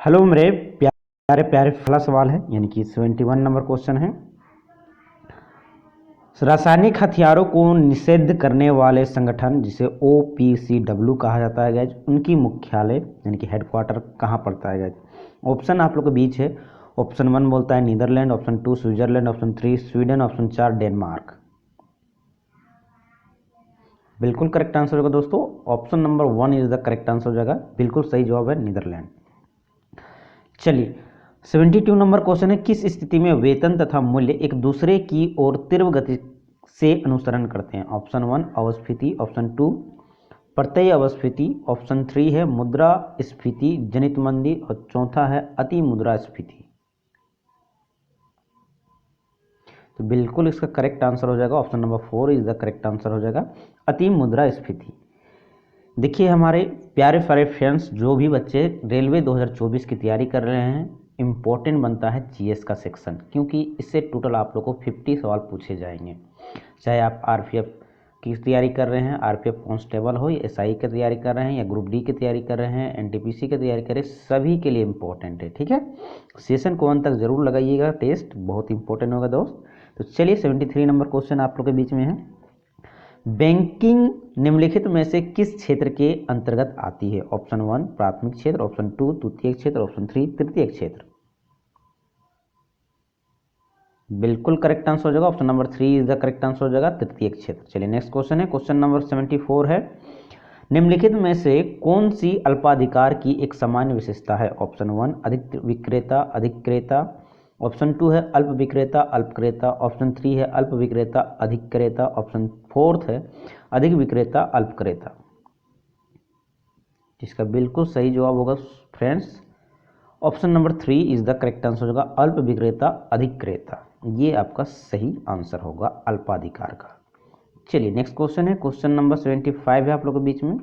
Hello मेरे प्यारे प्यारे पहला सवाल है यानी कि 71 नंबर क्वेश्चन है। रासायनिक हथियारों को निषिद्ध करने वाले संगठन जिसे OPCW कहा जाता है गाइज, उनकी मुख्यालय यानी कि हेडक्वार्टर कहाँ पड़ता है गाइज। ऑप्शन आप लोग के बीच है। ऑप्शन 1 बोलता है Netherland, option 2 Switzerland, option 3 Sweden, option 4 Denmark. बिल्कुल करेक्ट आंसर होगा दोस्तों, option number 1 is the correct answer हो जाएगा। बिल्कुल सही जवाब है नीदरलैंड। चलिए 72 नंबर क्वेश्चन है, किस स्थिति में वेतन तथा मूल्य एक दूसरे की ओर तीव्र गति से अनुसरण करते हैं। ऑप्शन 1 अवस्फीति, ऑप्शन 2 प्रत्यय अवस्फीति, ऑप्शन 3 है मुद्रास्फीति जनित मंदी और चौथा है अति मुद्रास्फीति। तो बिल्कुल इसका करेक्ट आंसर हो जाएगा option number 4 is the correct answer हो जाएगा, अति मुद्रास्फीति। देखिए हमारे प्यारे प्यारे फ्रेंड्स, जो भी बच्चे रेलवे 2024 की तैयारी कर रहे हैं, इम्पोर्टेंट बनता है जीएस का सेक्शन, क्योंकि इससे टोटल आप लोग को 50 सवाल पूछे जाएंगे। चाहे आप आरपीएफ की तैयारी कर रहे हैं, आरपीएफ कांस्टेबल हो या एसआई की तैयारी कर रहे हैं या ग्रुप डी की तैयारी कर रहे हैं, एनटीपीसी की तैयारी कर रहे हैं, सभी के लिए इम्पोर्टेंट है। ठीक है, सेशन को अंत तक जरूर लगाइएगा, टेस्ट बहुत इंपॉर्टेंट होगा दोस्त। तो चलिए 73 नंबर क्वेश्चन आप लोग के बीच में है। बैंकिंग निम्नलिखित में से किस क्षेत्र के अंतर्गत आती है। ऑप्शन 1 प्राथमिक क्षेत्र, ऑप्शन 2 द्वितीयक क्षेत्र, ऑप्शन 3 तृतीयक क्षेत्र। बिल्कुल करेक्ट आंसर हो जाएगा, option number 3 is the correct answer हो जाएगा, तृतीयक क्षेत्र। चलिए नेक्स्ट क्वेश्चन है, क्वेश्चन नंबर 74 है, निम्नलिखित में से कौन सी अल्पाधिकार की एक सामान्य विशेषता है। ऑप्शन 1 अधिक विक्रेता अधिक क्रेता, ऑप्शन 2 है अल्प विक्रेता अल्प क्रेता, ऑप्शन 3 है अल्प विक्रेता अधिक क्रेता, ऑप्शन 4 है अधिक विक्रेता अल्प क्रेता। इसका बिल्कुल सही जवाब होगा friends, option number 3 is the correct answer होगा, अल्प विक्रेता अधिक क्रेता। ये आपका सही आंसर होगा अल्पाधिकार का। चलिए नेक्स्ट क्वेश्चन है, क्वेश्चन नंबर 75 है आप लोगों के बीच में।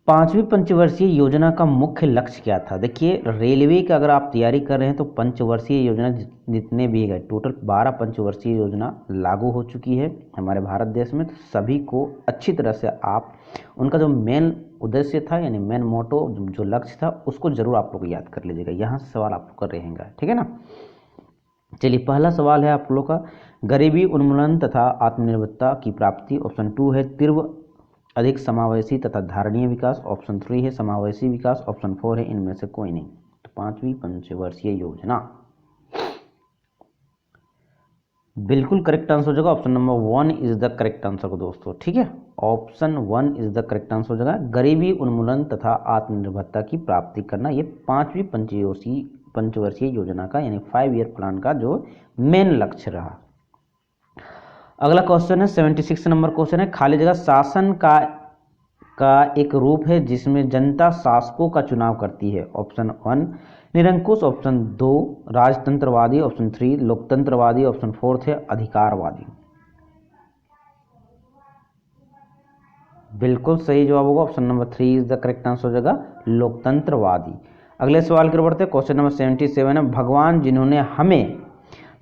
पांचवी पंचवर्षीय योजना का मुख्य लक्ष्य क्या था। देखिए रेलवे का अगर आप तैयारी कर रहे हैं तो पंचवर्षीय योजना जितने भी गए टोटल 12 पंचवर्षीय योजना लागू हो चुकी है हमारे भारत देश में। तो सभी को अच्छी तरह से आप उनका जो मेन उद्देश्य था यानी मेन मोटो जो लक्ष्य था उसको जरूर आप लोग याद कर लीजिएगा, यहाँ से सवाल आप लोग का रहेगा। ठीक है ना। चलिए पहला सवाल है आप लोग का, गरीबी उन्मूलन तथा आत्मनिर्भरता की प्राप्ति। ऑप्शन 2 है तीव्र अधिक समावेशी तथा धारणीय विकास, ऑप्शन 3 है समावेशी विकास, ऑप्शन 4 है इनमें से कोई नहीं। तो पांचवी पंचवर्षीय योजना बिल्कुल करेक्ट आंसर हो जाएगा, option number 1 is the correct answer को दोस्तों। ठीक है, option 1 is the correct answer हो जाएगा, गरीबी उन्मूलन तथा आत्मनिर्भरता की प्राप्ति करना, ये पांचवी पंचवर्षीय योजना का यानी 5 ईयर प्लान का जो मेन लक्ष्य रहा। अगला क्वेश्चन है 76 नंबर क्वेश्चन है, खाली जगह शासन का एक रूप है जिसमें जनता शासकों का चुनाव करती है। ऑप्शन 1 निरंकुश, ऑप्शन 2 राजतंत्रवादी, ऑप्शन 3 लोकतंत्रवादी, ऑप्शन 4 है अधिकारवादी। बिल्कुल सही जवाब होगा, option number 3 is the correct answer हो जाएगा, लोकतंत्रवादी। अगले सवाल की ओर बढ़ते हैं, क्वेश्चन नंबर 77 है, भगवान जिन्होंने हमें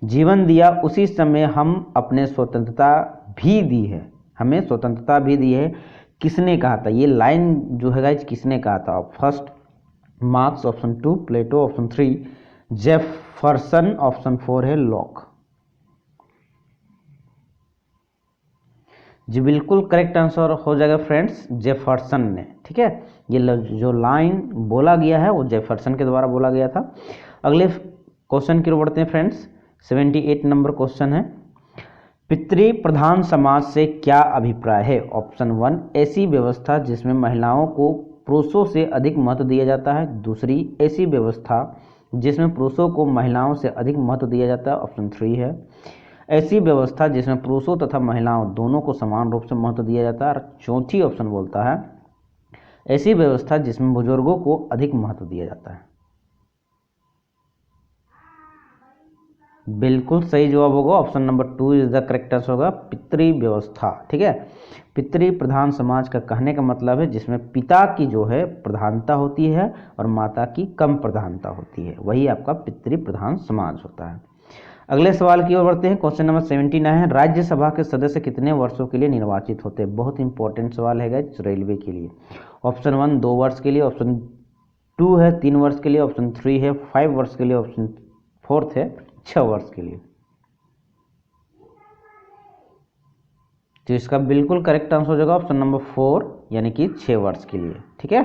जीवन दिया उसी समय हम अपने स्वतंत्रता भी दी है, हमें स्वतंत्रता भी दी है, किसने कहा था। ये लाइन जो है गाइस किसने कहा था। फर्स्ट मार्क्स, ऑप्शन 2 प्लेटो, ऑप्शन 3 जेफरसन, ऑप्शन 4 है लॉक। जी बिल्कुल करेक्ट आंसर हो जाएगा फ्रेंड्स, जेफरसन ने। ठीक है, ये जो लाइन बोला गया है वो जेफरसन के द्वारा बोला गया था। अगले क्वेश्चन की ओर बढ़ते हैं फ्रेंड्स, 78 नंबर क्वेश्चन है, पितृ प्रधान समाज से क्या अभिप्राय है। ऑप्शन 1 ऐसी व्यवस्था जिसमें महिलाओं को पुरुषों से अधिक महत्व दिया जाता है, दूसरी ऐसी व्यवस्था जिसमें पुरुषों को महिलाओं से अधिक महत्व दिया जाता है, ऑप्शन 3 है ऐसी व्यवस्था जिसमें पुरुषों तथा महिलाओं दोनों को समान रूप से महत्व दिया जाता है, और चौथी ऑप्शन बोलता है ऐसी व्यवस्था जिसमें बुजुर्गों को अधिक महत्व दिया जाता है। बिल्कुल सही जवाब होगा, option number 2 is the correct answer होगा, पितृ व्यवस्था। ठीक है, पितृ प्रधान समाज का कहने का मतलब है जिसमें पिता की जो है प्रधानता होती है और माता की कम प्रधानता होती है, वही आपका पितृ प्रधान समाज होता है। अगले सवाल की ओर बढ़ते हैं, क्वेश्चन नंबर 79 है, राज्यसभा के सदस्य कितने वर्षों के लिए निर्वाचित होते हैं। बहुत इंपॉर्टेंट सवाल है गाइस रेलवे के लिए। ऑप्शन 1 2 वर्ष के लिए, ऑप्शन 2 है 3 वर्ष के लिए, ऑप्शन 3 है 5 वर्ष के लिए, ऑप्शन 4 है 6 वर्ष के लिए। तो इसका बिल्कुल करेक्ट आंसर हो जाएगा ऑप्शन नंबर 4 यानी कि 6 वर्ष के लिए। ठीक है,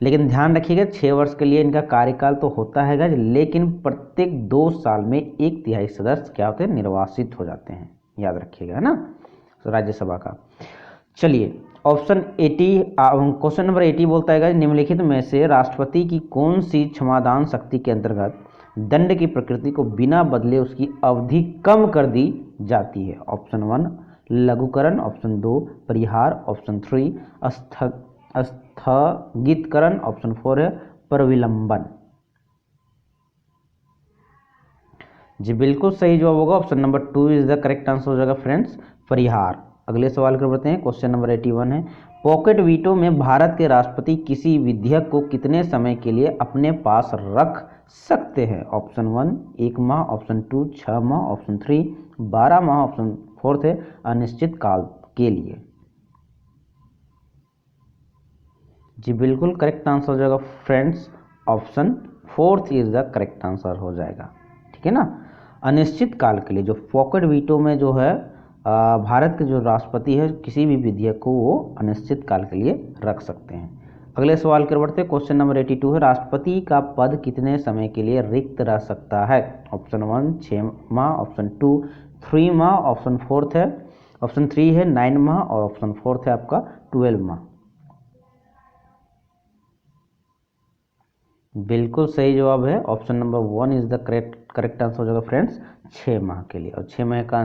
लेकिन ध्यान रखिएगा 6 वर्ष के लिए इनका कार्यकाल तो होता है, लेकिन प्रत्येक 2 साल में 1/3 सदस्य क्या होते हैं, निर्वासित हो जाते हैं, याद रखिएगा, है ना, तो राज्यसभा का। चलिए ऑप्शन 80 क्वेश्चन नंबर 80 बोलता है निम्नलिखित में से राष्ट्रपति की कौन सी क्षमादान शक्ति के अंतर्गत दंड की प्रकृति को बिना बदले उसकी अवधि कम कर दी जाती है। ऑप्शन 1 लघुकरण, ऑप्शन 2 परिहार, ऑप्शन 3 स्थगितकरण, ऑप्शन 4 है परविलंबन। जी बिल्कुल सही जवाब होगा option number 2 is the correct answer हो जाएगा फ्रेंड्स, परिहार। अगले सवाल कर बढ़ते हैं, क्वेश्चन नंबर 81 है पॉकेट वीटो में भारत के राष्ट्रपति किसी विधेयक को कितने समय के लिए अपने पास रख सकते हैं। ऑप्शन 1 1 माह, ऑप्शन 2 6 माह, ऑप्शन 3 12 माह, ऑप्शन 4 है अनिश्चित काल के लिए। जी बिल्कुल करेक्ट आंसर हो जाएगा friends, option 4 is the correct answer हो जाएगा। ठीक है ना, अनिश्चित काल के लिए जो पॉकेट वीटो में जो है भारत के जो राष्ट्रपति है किसी भी विधेयक को वो अनिश्चित काल के लिए रख सकते हैं। अगले सवाल कर बढ़ते हैं, क्वेश्चन नंबर 82 है राष्ट्रपति का पद कितने समय के लिए रिक्त रह सकता है। ऑप्शन 1 6 माह, ऑप्शन 2 3 माह, ऑप्शन 4 है ऑप्शन 3 है 9 माह और ऑप्शन 4 है आपका 12 माह। बिल्कुल सही जवाब है option number 1 is the correct answer हो जाएगा फ्रेंड्स, 6 माह के लिए, और 6 माह का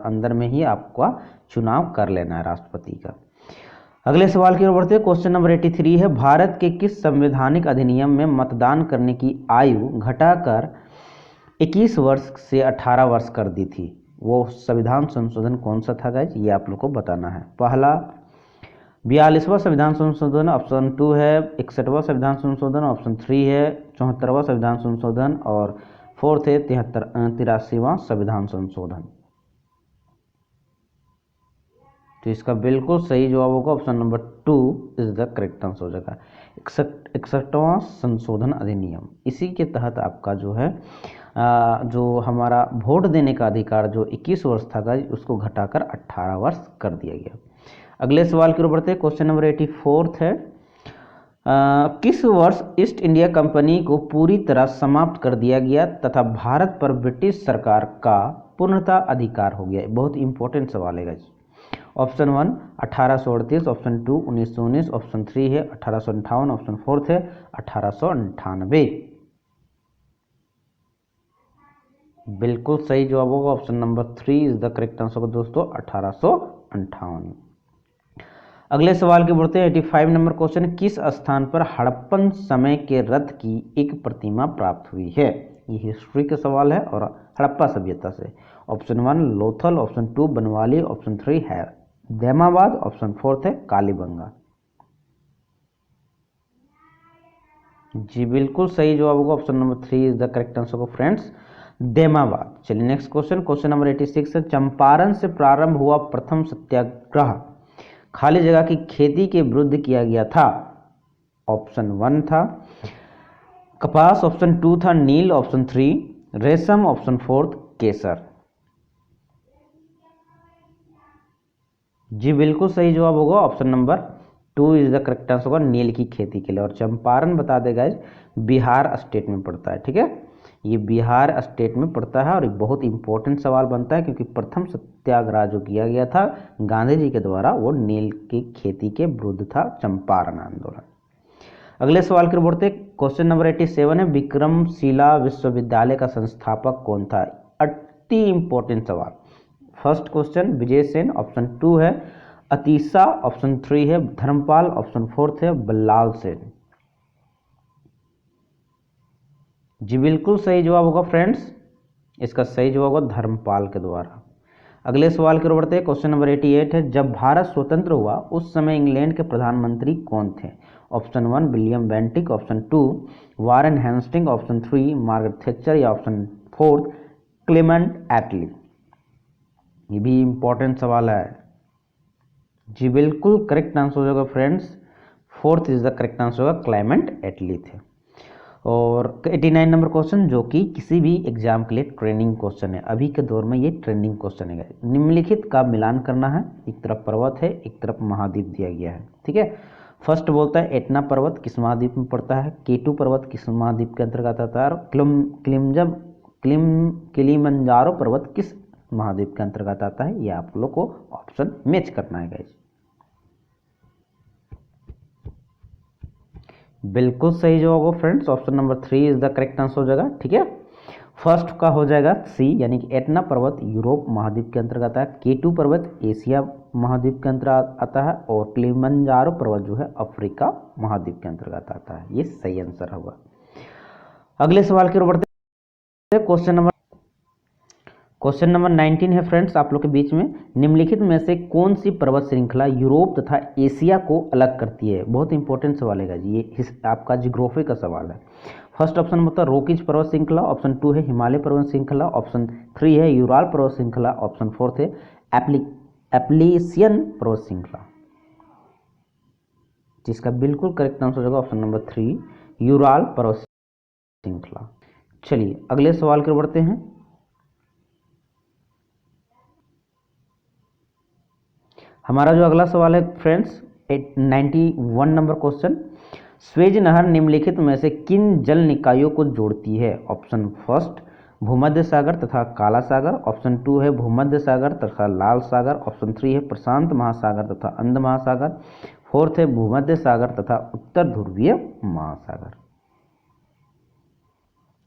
अंदर में ही आपका चुनाव कर लेना है राष्ट्रपति का। अगले सवाल की ओर बढ़ते हैं, क्वेश्चन नंबर 83 है भारत के किस संवैधानिक अधिनियम में मतदान करने की आयु घटाकर 21 वर्ष से 18 वर्ष कर दी थी। वो संविधान संशोधन कौन सा था गाइज, ये आप लोग को बताना है। पहला 42वां संविधान संशोधन, ऑप्शन 2 है 61वां संविधान संशोधन, ऑप्शन 3 है 74वां संविधान संशोधन और 4 है 83वां संविधान संशोधन। तो इसका बिल्कुल सही जवाब होगा option number 2 is the correct answer हो जाएगा 61वां संशोधन अधिनियम। इसी के तहत आपका जो है जो हमारा वोट देने का अधिकार जो 21 वर्ष था गाइज उसको घटाकर 18 वर्ष कर दिया गया। अगले सवाल की ओर बढ़ते हैं, क्वेश्चन नंबर 84 है किस वर्ष ईस्ट इंडिया कंपनी को पूरी तरह समाप्त कर दिया गया तथा भारत पर ब्रिटिश सरकार का पूर्णतः अधिकार हो गया। बहुत इंपॉर्टेंट सवाल है गाइस। ऑप्शन 1 1838, ऑप्शन 2 1919, ऑप्शन 3 है 1858, ऑप्शन 4 है 1898। बिल्कुल सही जवाब होगा option number 3 is the correct answer होगा दोस्तों, 1858। अगले सवाल के बढ़ते हैं, 85 नंबर क्वेश्चन, किस स्थान पर हड़प्पन समय के रथ की एक प्रतिमा प्राप्त हुई है। ये हिस्ट्री का सवाल है और हड़प्पा सभ्यता से। Option 1 Lothal, option 2 Banawali, option 3 है दैमाबाद, ऑप्शन 4 है कालीबंगा। जी बिल्कुल सही जवाब होगा option number 3 is the correct answer होगा फ्रेंड्स, दैमाबाद। चलिए नेक्स्ट क्वेश्चन, क्वेश्चन नंबर 86 है चंपारण से प्रारंभ हुआ प्रथम सत्याग्रह खाली जगह की खेती के विरुद्ध किया गया था। ऑप्शन 1 था कपास, ऑप्शन 2 था नील, ऑप्शन 3 रेशम, ऑप्शन 4 केसर। जी बिल्कुल सही जवाब होगा option number 2 is the correct answer होगा नील की खेती के लिए। और चंपारण बता देगा बिहार स्टेट में पड़ता है। ठीक है, ये बिहार स्टेट में पड़ता है और एक बहुत इंपॉर्टेंट सवाल बनता है क्योंकि प्रथम सत्याग्रह जो किया गया था गांधी जी के द्वारा वो नील की खेती के विरुद्ध था, चंपारण आंदोलन। अगले सवाल की ओर बढ़ते हैं, क्वेश्चन नंबर 87 है विक्रमशिला विश्वविद्यालय का संस्थापक कौन था। अति इंपॉर्टेंट सवाल। First question Vijay Sen, option 2 है अतीसा, ऑप्शन 3 है धर्मपाल, ऑप्शन 4 है बल्लाल सेन। जी बिल्कुल सही जवाब होगा फ्रेंड्स, इसका सही जवाब होगा धर्मपाल के द्वारा। अगले सवाल की ओर बढ़ते हैं, क्वेश्चन नंबर 88 है जब भारत स्वतंत्र हुआ उस समय इंग्लैंड के प्रधानमंत्री कौन थे। Option 1 William Bentinck, option 2 Warren Hasting, option 3 Margaret Thatcher या ऑप्शन 4 क्लेमेंट एटली। ये भी इंपॉर्टेंट सवाल है। जी बिल्कुल करेक्ट आंसर हो जाएगा friends fourth is the correct answer होगा क्लेमेंट एटली थे। और 89 नंबर क्वेश्चन, जो कि किसी भी एग्जाम के लिए ट्रेंडिंग क्वेश्चन है, अभी के दौर में ये ट्रेंडिंग क्वेश्चन है। निम्नलिखित का मिलान करना है, एक तरफ पर्वत है, एक तरफ महाद्वीप दिया गया है, ठीक है। फर्स्ट बोलता है एटना पर्वत किस महाद्वीप में पड़ता है, केटू पर्वत किस महाद्वीप के अंतर्गत आता है, और किलिमंजारो पर्वत किस महाद्वीप के अंतर्गत आता है। ये आप लोग को ऑप्शन मैच करना है गाइस। बिल्कुल सही जवाब हो friends, option number 3 is the correct answer हो जाएगा, ठीक है। फर्स्ट का हो जाएगा सी, यानी कि एटना पर्वत यूरोप महाद्वीप के अंतर्गत आता है, केटू पर्वत एशिया महाद्वीप के अंतर्गत आता है, और किलिमंजारो पर्वत जो है अफ्रीका महाद्वीप के अंतर्गत आता है। ये सही आंसर होगा। अगले सवाल की ओर बढ़ते हैं। क्वेश्चन नंबर 19 है फ्रेंड्स आप लोग के बीच में। निम्नलिखित में से कौन सी पर्वत श्रृंखला यूरोप तथा एशिया को अलग करती है। बहुत इंपॉर्टेंट सवाल है जी, ये आपका जियोग्राफी का सवाल है। फर्स्ट ऑप्शन होता है रोकीज पर्वत श्रृंखला, ऑप्शन 2 है हिमालय पर्वत श्रृंखला, ऑप्शन 3 है यूराल पर्वत श्रृंखला, ऑप्शन 4 है एप्लीसियन पर्वत श्रृंखला। जिसका बिल्कुल करेक्ट आंसर होगा ऑप्शन नंबर 3 यूराल पर्वत श्रृंखला। चलिए अगले सवाल की ओर बढ़ते हैं। हमारा जो अगला सवाल है फ्रेंड्स 91 नंबर क्वेश्चन, स्वेज नहर निम्नलिखित में से किन जल निकायों को जोड़ती है। ऑप्शन फर्स्ट भूमध्य सागर तथा काला सागर, ऑप्शन 2 है भूमध्य सागर तथा लाल सागर, ऑप्शन 3 है प्रशांत महासागर तथा अंध महासागर, फोर्थ है भूमध्य सागर तथा उत्तर ध्रुवीय महासागर।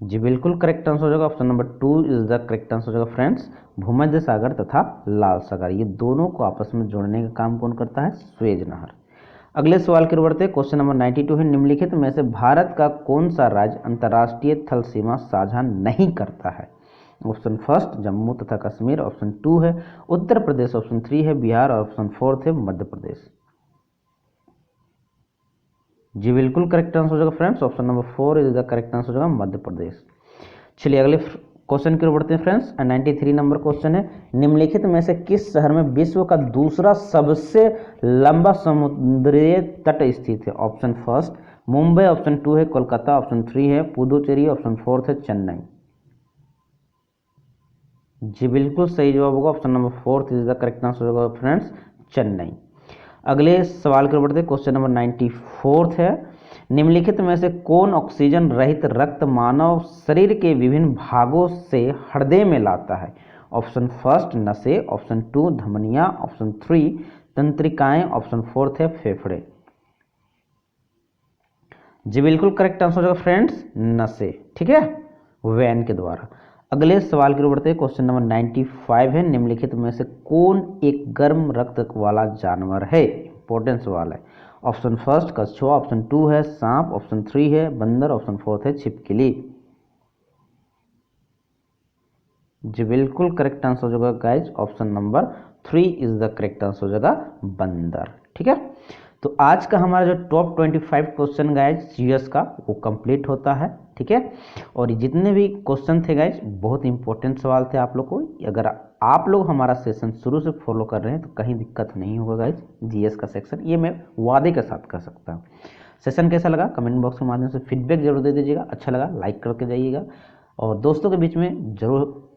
जी बिल्कुल करेक्ट आंसर हो जाएगा option number 2 is the correct answer हो जाएगा फ्रेंड्स, भूमध्य सागर तथा लाल सागर। ये दोनों को आपस में जोड़ने का काम कौन करता है, स्वेज नहर। अगले सवाल की ओर बढ़ते हैं। क्वेश्चन नंबर 92 है, निम्नलिखित में से भारत का कौन सा राज्य अंतर्राष्ट्रीय थल सीमा साझा नहीं करता है। ऑप्शन फर्स्ट जम्मू तथा कश्मीर, ऑप्शन 2 है उत्तर प्रदेश, ऑप्शन 3 है बिहार, और ऑप्शन 4 है मध्य प्रदेश। जी बिल्कुल करेक्ट आंसर हो जाएगा friends, option number 4 is the correct answer हो जाएगा मध्य प्रदेश। चलिए अगले क्वेश्चन की ओर बढ़ते हैं फ्रेंड्स। 93 नंबर क्वेश्चन है, निम्नलिखित में से किस शहर में विश्व का दूसरा सबसे लंबा समुद्री तट स्थित है। ऑप्शन फर्स्ट मुंबई, ऑप्शन 2 है कोलकाता, ऑप्शन 3 है पुदुचेरी, ऑप्शन 4 है चेन्नई। जी बिल्कुल सही जवाब होगा option number 4 is the correct answer होगा फ्रेंड्स, चेन्नई। अगले सवाल की ओर बढ़ते हैं। क्वेश्चन नंबर 94 है, निम्नलिखित में से कौन ऑक्सीजन रहित रक्त मानव शरीर के विभिन्न भागों से हृदय में लाता है। ऑप्शन फर्स्ट नसें, ऑप्शन 2 धमनियां, ऑप्शन 3 तंत्रिकाएं, ऑप्शन 4 है फेफड़े। जी बिल्कुल करेक्ट आंसर होगा फ्रेंड्स, नसें, ठीक है, वैन के द्वारा। अगले सवाल की ओर बढ़ते हैं। क्वेश्चन नंबर 95 है, निम्नलिखित में से कौन एक गर्म रक्त वाला जानवर है। इंपॉर्टेंट सवाल है। ऑप्शन फर्स्ट कछुआ, ऑप्शन 2 है सांप, ऑप्शन 3 है बंदर, ऑप्शन 4 है छिपकली। जी बिल्कुल करेक्ट आंसर हो जाएगा guys, option number 3 is the correct answer हो जाएगा बंदर, ठीक है। तो आज का हमारा जो टॉप 25 क्वेश्चन गाइज जीएस का वो कंप्लीट होता है, ठीक है। और जितने भी क्वेश्चन थे गाइज बहुत इंपॉर्टेंट सवाल थे आप लोग को। अगर आप लोग हमारा सेशन शुरू से फॉलो कर रहे हैं तो कहीं दिक्कत नहीं होगा गाइज जीएस का सेक्शन, ये मैं वादे के साथ कह सकता हूँ। सेशन कैसा लगा कमेंट बॉक्स के माध्यम से फीडबैक जरूर दे दीजिएगा, अच्छा लगा लाइक करके जाइएगा, और दोस्तों के बीच में जरूर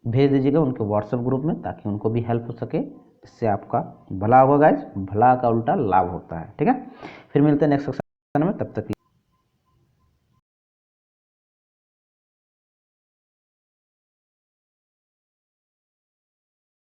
भेज दीजिएगा उनके व्हाट्सएप ग्रुप में, ताकि उनको भी हेल्प हो सके। इससे आपका भला होगा गाइज, भला का उल्टा लाभ होता है, ठीक है। फिर मिलते हैं नेक्स्ट सेक्शन में, तब तक